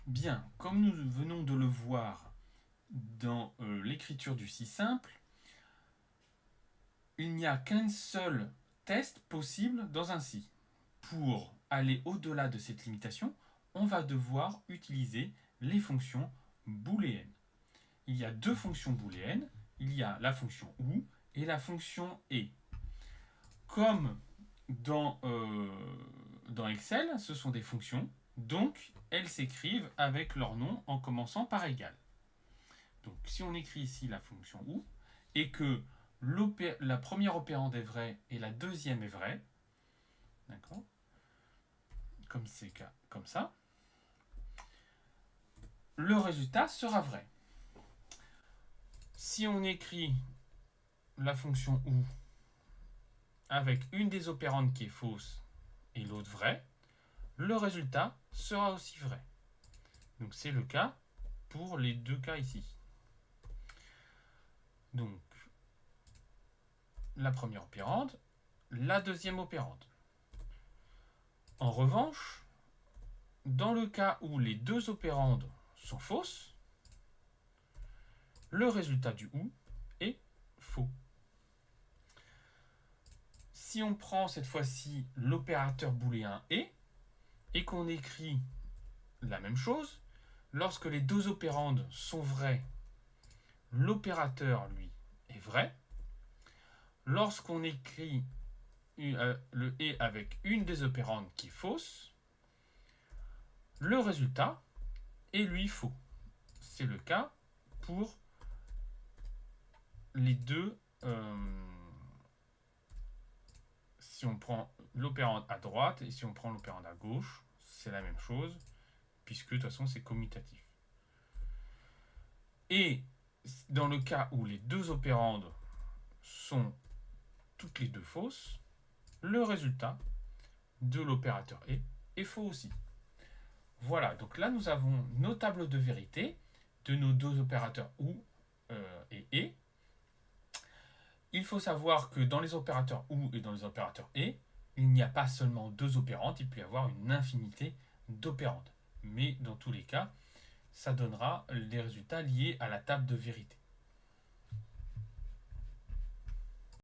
Bien, comme nous venons de le voir dans l'écriture du si simple, il n'y a qu'un seul test possible dans un si. Pour aller au-delà de cette limitation, on va devoir utiliser les fonctions booléennes. Il y a deux fonctions booléennes, il y a la fonction ou et la fonction et. Comme dans Excel, ce sont des fonctions, donc elles s'écrivent avec leur nom en commençant par égal. Donc si on écrit ici la fonction ou et que la première opérande est vraie et la deuxième est vraie, d'accord, comme c'est comme ça, le résultat sera vrai. Si on écrit la fonction ou avec une des opérandes qui est fausse et l'autre vraie, le résultat sera aussi vrai. Donc c'est le cas pour les deux cas ici. Donc la première opérande, la deuxième opérande. En revanche, dans le cas où les deux opérandes sont fausses, le résultat du ou est faux. Si on prend cette fois-ci l'opérateur booléen et qu'on écrit la même chose, lorsque les deux opérandes sont vraies, l'opérateur, lui, est vrai. Lorsqu'on écrit le et avec une des opérandes qui est fausse, le résultat est, lui, faux. C'est le cas pour les deux. Si on prend l'opérande à droite et si on prend l'opérande à gauche, c'est la même chose, puisque de toute façon c'est commutatif. Et dans le cas où les deux opérandes sont toutes les deux fausses, le résultat de l'opérateur est faux aussi. Voilà, donc là nous avons nos tableaux de vérité de nos deux opérateurs ou et. Il faut savoir que dans les opérateurs ou et dans les opérateurs et, il n'y a pas seulement deux opérandes, il peut y avoir une infinité d'opérandes. Mais dans tous les cas, ça donnera les résultats liés à la table de vérité.